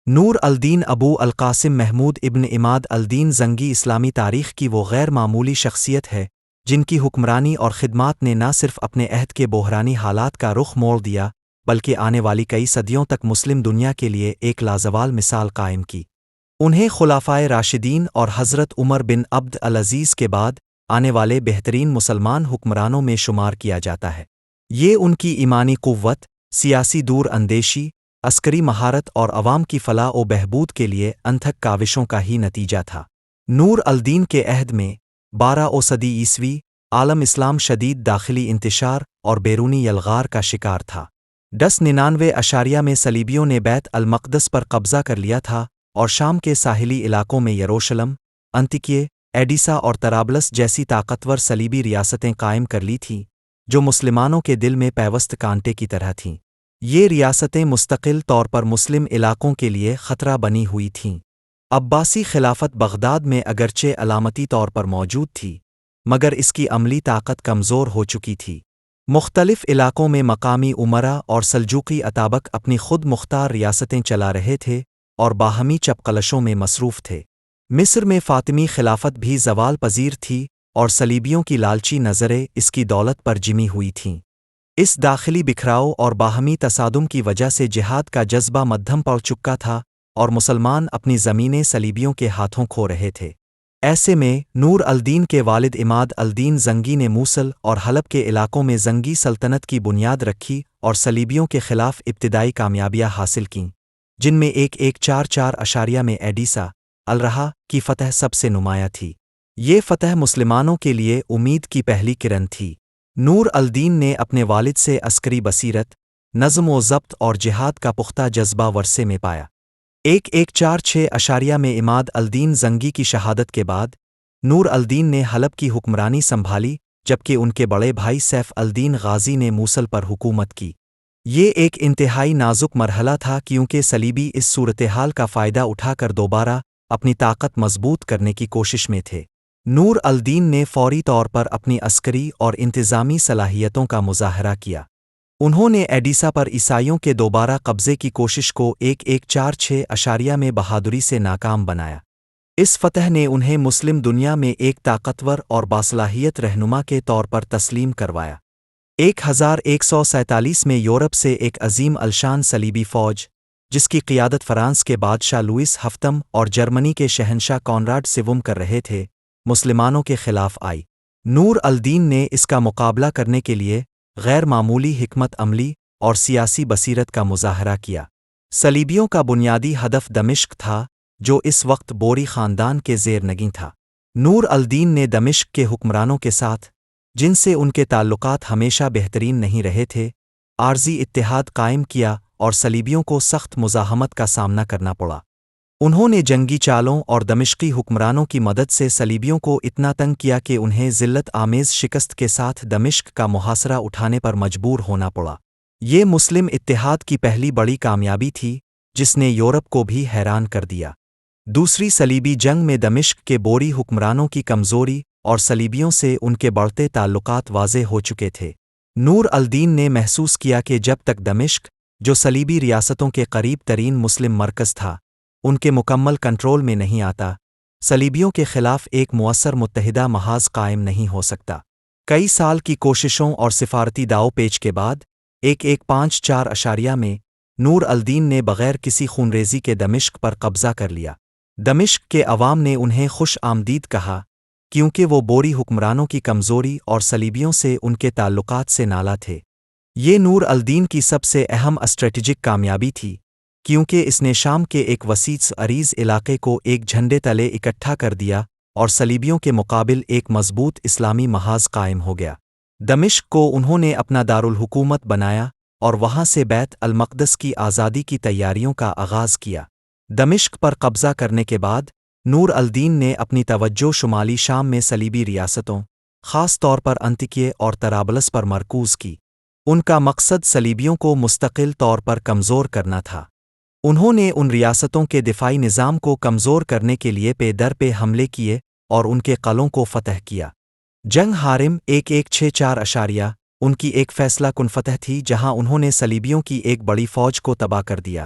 نور الدین ابو القاسم محمود ابن عماد الدین زنگی اسلامی تاریخ کی وہ غیر معمولی شخصیت ہے جن کی حکمرانی اور خدمات نے نہ صرف اپنے عہد کے بحرانی حالات کا رخ موڑ دیا بلکہ آنے والی کئی صدیوں تک مسلم دنیا کے لیے ایک لازوال مثال قائم کی۔ انہیں خلفائے راشدین اور حضرت عمر بن عبد العزیز کے بعد آنے والے بہترین مسلمان حکمرانوں میں شمار کیا جاتا ہے۔ یہ ان کی ایمانی قوت، سیاسی دور اندیشی، عسکری مہارت اور عوام کی فلاح و بہبود کے لیے انتھک کاوشوں کا ہی نتیجہ تھا۔ نور الدین کے عہد میں 12 صدی عیسوی عالم اسلام شدید داخلی انتشار اور بیرونی یلغار کا شکار تھا۔ 1099 میں صلیبیوں نے بیت المقدس پر قبضہ کر لیا تھا اور شام کے ساحلی علاقوں میں یروشلم، انطاکیہ، ایڈیسا اور طرابلس جیسی طاقتور صلیبی ریاستیں قائم کر لی تھیں جو مسلمانوں کے دل میں پیوست کانٹے کی طرح تھیں۔ یہ ریاستیں مستقل طور پر مسلم علاقوں کے لیے خطرہ بنی ہوئی تھیں۔ عباسی خلافت بغداد میں اگرچہ علامتی طور پر موجود تھی مگر اس کی عملی طاقت کمزور ہو چکی تھی۔ مختلف علاقوں میں مقامی امراء اور سلجوقی اتابک اپنی خود مختار ریاستیں چلا رہے تھے اور باہمی چپقلشوں میں مصروف تھے۔ مصر میں فاطمی خلافت بھی زوال پذیر تھی اور صلیبیوں کی لالچی نظریں اس کی دولت پر جمی ہوئی تھیں۔ اس داخلی بکھراؤ اور باہمی تصادم کی وجہ سے جہاد کا جذبہ مدھم پڑ چکا تھا اور مسلمان اپنی زمینیں صلیبیوں کے ہاتھوں کھو رہے تھے۔ ایسے میں نور الدین کے والد عماد الدین زنگی نے موصل اور حلب کے علاقوں میں زنگی سلطنت کی بنیاد رکھی اور صلیبیوں کے خلاف ابتدائی کامیابیاں حاصل کیں، جن میں 1144 میں ایڈیسا الرہا کی فتح سب سے نمایاں تھی۔ یہ فتح مسلمانوں کے لیے امید کی پہلی کرن تھی۔ نور الدین نے اپنے والد سے عسکری بصیرت، نظم و ضبط اور جہاد کا پختہ جذبہ ورثے میں پایا۔ 1146 میں عماد الدین زنگی کی شہادت کے بعد نور الدین نے حلب کی حکمرانی سنبھالی جبکہ ان کے بڑے بھائی سیف الدین غازی نے موصل پر حکومت کی۔ یہ ایک انتہائی نازک مرحلہ تھا کیونکہ صلیبی اس صورتحال کا فائدہ اٹھا کر دوبارہ اپنی طاقت مضبوط کرنے کی کوشش میں تھے۔ نور الدین نے فوری طور پر اپنی عسکری اور انتظامی صلاحیتوں کا مظاہرہ کیا۔ انہوں نے ایڈیسا پر عیسائیوں کے دوبارہ قبضے کی کوشش کو 1146 میں بہادری سے ناکام بنایا۔ اس فتح نے انہیں مسلم دنیا میں ایک طاقتور اور باصلاحیت رہنما کے طور پر تسلیم کروایا۔ 1147 میں یورپ سے ایک عظیم الشان صلیبی فوج، جس کی قیادت فرانس کے بادشاہ لوئس ہفتم اور جرمنی کے شہنشاہ کونراڈ سوم کر رہے تھے، مسلمانوں کے خلاف آئی۔ نور الدین نے اس کا مقابلہ کرنے کے لیے غیر معمولی حکمت عملی اور سیاسی بصیرت کا مظاہرہ کیا۔ صلیبیوں کا بنیادی ہدف دمشق تھا جو اس وقت بوری خاندان کے زیر نگیں تھا۔ نور الدین نے دمشق کے حکمرانوں کے ساتھ، جن سے ان کے تعلقات ہمیشہ بہترین نہیں رہے تھے، عارضی اتحاد قائم کیا اور صلیبیوں کو سخت مزاحمت کا سامنا کرنا پڑا۔ انہوں نے جنگی چالوں اور دمشقی حکمرانوں کی مدد سے صلیبیوں کو اتنا تنگ کیا کہ انہیں ذلت آمیز شکست کے ساتھ دمشق کا محاصرہ اٹھانے پر مجبور ہونا پڑا۔ یہ مسلم اتحاد کی پہلی بڑی کامیابی تھی جس نے یورپ کو بھی حیران کر دیا۔ دوسری صلیبی جنگ میں دمشق کے بوری حکمرانوں کی کمزوری اور صلیبیوں سے ان کے بڑھتے تعلقات واضح ہو چکے تھے۔ نور الدین نے محسوس کیا کہ جب تک دمشق، جو صلیبی ریاستوں کے قریب ترین مسلم مرکز تھا، ان کے مکمل کنٹرول میں نہیں آتا، صلیبیوں کے خلاف ایک مؤثر متحدہ محاذ قائم نہیں ہو سکتا۔ کئی سال کی کوششوں اور سفارتی داؤ پیچ کے بعد 1154 میں نور الدین نے بغیر کسی خونریزی کے دمشق پر قبضہ کر لیا۔ دمشق کے عوام نے انہیں خوش آمدید کہا کیونکہ وہ بوری حکمرانوں کی کمزوری اور صلیبیوں سے ان کے تعلقات سے نالاں تھے۔ یہ نور الدین کی سب سے اہم اسٹریٹجک کامیابی تھی کیونکہ اس نے شام کے ایک وسیع عریض علاقے کو ایک جھنڈے تلے اکٹھا کر دیا اور صلیبیوں کے مقابل ایک مضبوط اسلامی محاذ قائم ہو گیا۔ دمشق کو انہوں نے اپنا دارالحکومت بنایا اور وہاں سے بیت المقدس کی آزادی کی تیاریوں کا آغاز کیا۔ دمشق پر قبضہ کرنے کے بعد نور الدین نے اپنی توجہ شمالی شام میں صلیبی ریاستوں، خاص طور پر انطاکیہ اور طرابلس پر مرکوز کی۔ ان کا مقصد صلیبیوں کو مستقل طور پر کمزور کرنا تھا۔ انہوں نے ان ریاستوں کے دفاعی نظام کو کمزور کرنے کے لیے پے در پہ حملے کیے اور ان کے قلعوں کو فتح کیا۔ جنگ حارم 1164 ان کی ایک فیصلہ کن فتح تھی جہاں انہوں نے صلیبیوں کی ایک بڑی فوج کو تباہ کر دیا۔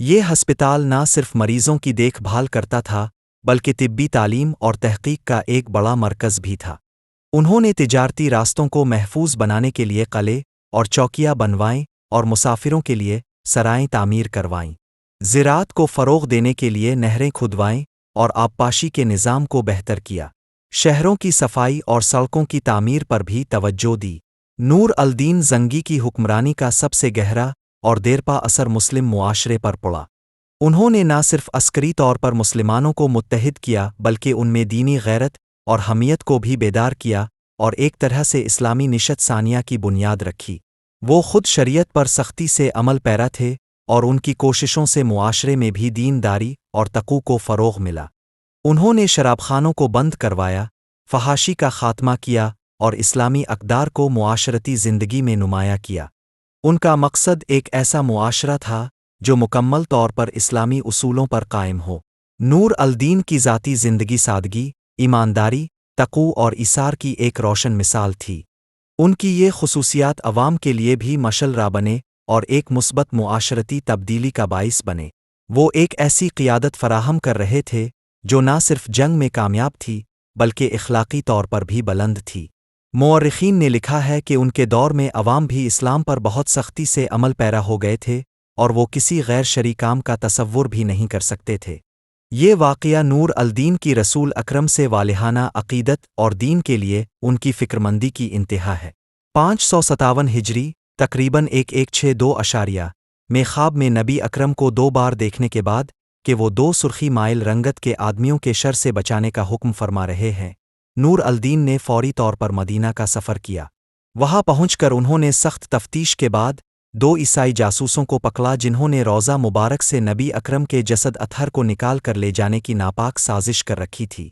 یہ ہسپتال نہ صرف مریضوں کی دیکھ بھال کرتا تھا بلکہ طبی تعلیم اور تحقیق کا ایک بڑا مرکز بھی تھا۔ انہوں نے تجارتی راستوں کو محفوظ بنانے کے لیے قلعے اور چوکیاں بنوائیں اور مسافروں کے لیے سرائیں تعمیر کروائیں۔ زراعت کو فروغ دینے کے لیے نہریں کھدوائیں اور آبپاشی کے نظام کو بہتر کیا۔ شہروں کی صفائی اور سڑکوں کی تعمیر پر بھی توجہ دی۔ نور الدین زنگی کی حکمرانی کا سب سے گہرا اور دیرپا اثر مسلم معاشرے پر پڑا۔ انہوں نے نہ صرف عسکری طور پر مسلمانوں کو متحد کیا بلکہ ان میں دینی غیرت اور حمیت کو بھی بیدار کیا اور ایک طرح سے اسلامی نشت ثانیہ کی بنیاد رکھی۔ وہ خود شریعت پر سختی سے عمل پیرا تھے اور ان کی کوششوں سے معاشرے میں بھی دین داری اور تقوی کو فروغ ملا۔ انہوں نے شراب خانوں کو بند کروایا، فحاشی کا خاتمہ کیا اور اسلامی اقدار کو معاشرتی زندگی میں نمایاں کیا۔ ان کا مقصد ایک ایسا معاشرہ تھا جو مکمل طور پر اسلامی اصولوں پر قائم ہو۔ نور الدین کی ذاتی زندگی سادگی، ایمانداری، تقوی اور ایثار کی ایک روشن مثال تھی۔ ان کی یہ خصوصیات عوام کے لیے بھی مشعل راہ بنے اور ایک مثبت معاشرتی تبدیلی کا باعث بنے۔ وہ ایک ایسی قیادت فراہم کر رہے تھے جو نہ صرف جنگ میں کامیاب تھی بلکہ اخلاقی طور پر بھی بلند تھی۔ مورخین نے لکھا ہے کہ ان کے دور میں عوام بھی اسلام پر بہت سختی سے عمل پیرا ہو گئے تھے اور وہ کسی غیر شرعی کام کا تصور بھی نہیں کر سکتے تھے۔ یہ واقعہ نور الدین کی رسول اکرم سے والہانہ عقیدت اور دین کے لیے ان کی فکرمندی کی انتہا ہے۔ 557 ہجری تقریباً 1162 میں خواب میں نبی اکرم کو 2 بار دیکھنے کے بعد کہ وہ 2 سرخی مائل رنگت کے آدمیوں کے شر سے بچانے کا حکم فرما رہے ہیں، نور الدین نے فوری طور پر مدینہ کا سفر کیا۔ وہاں پہنچ کر انہوں نے سخت تفتیش کے بعد 2 عیسائی جاسوسوں کو پکڑا جنہوں نے روضہ مبارک سے نبی اکرم کے جسد اطہر کو نکال کر لے جانے کی ناپاک سازش کر رکھی تھی۔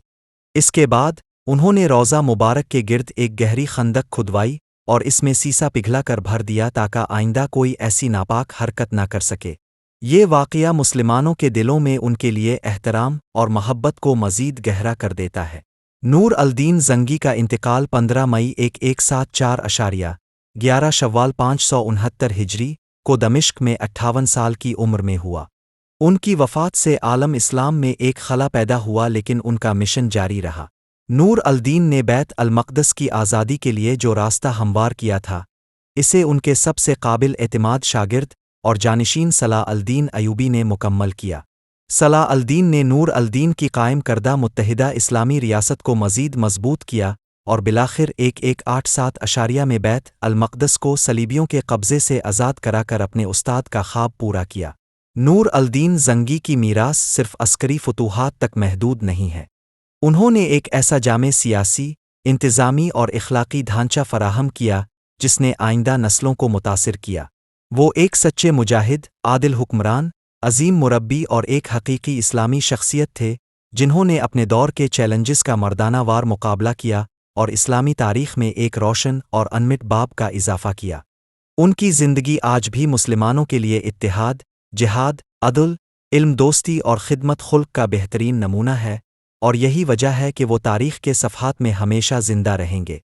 اس کے بعد انہوں نے روضہ مبارک کے گرد ایک گہری خندق کھدوائی اور اس میں سیسا پگھلا کر بھر دیا تاکہ آئندہ کوئی ایسی ناپاک حرکت نہ کر سکے۔ یہ واقعہ مسلمانوں کے دلوں میں ان کے لیے احترام اور محبت کو مزید گہرا کر دیتا ہے۔ نور الدین زنگی کا انتقال 15 مئی 1174 شوال 569 ہجری کو دمشق میں 58 سال کی عمر میں ہوا۔ ان کی وفات سے عالم اسلام میں ایک خلا پیدا ہوا لیکن ان کا مشن جاری رہا۔ نور الدین نے بیت المقدس کی آزادی کے لیے جو راستہ ہموار کیا تھا اسے ان کے سب سے قابل اعتماد شاگرد اور جانشین صلاح الدین ایوبی نے مکمل کیا۔ صلاح الدین نے نور الدین کی قائم کردہ متحدہ اسلامی ریاست کو مزید مضبوط کیا اور بالآخر 1187 میں بیت المقدس کو صلیبیوں کے قبضے سے آزاد کرا کر اپنے استاد کا خواب پورا کیا۔ نور الدین زنگی کی میراث صرف عسکری فتوحات تک محدود نہیں ہے۔ انہوں نے ایک ایسا جامع سیاسی، انتظامی اور اخلاقی ڈھانچہ فراہم کیا جس نے آئندہ نسلوں کو متاثر کیا۔ وہ ایک سچے مجاہد، عادل حکمران، عظیم مربی اور ایک حقیقی اسلامی شخصیت تھے جنہوں نے اپنے دور کے چیلنجز کا مردانہ وار مقابلہ کیا اور اسلامی تاریخ میں ایک روشن اور انمٹ باب کا اضافہ کیا۔ ان کی زندگی آج بھی مسلمانوں کے لیے اتحاد، جہاد، عدل، علم دوستی اور خدمت خلق کا بہترین نمونہ ہے، اور یہی وجہ ہے کہ وہ تاریخ کے صفحات میں ہمیشہ زندہ رہیں گے۔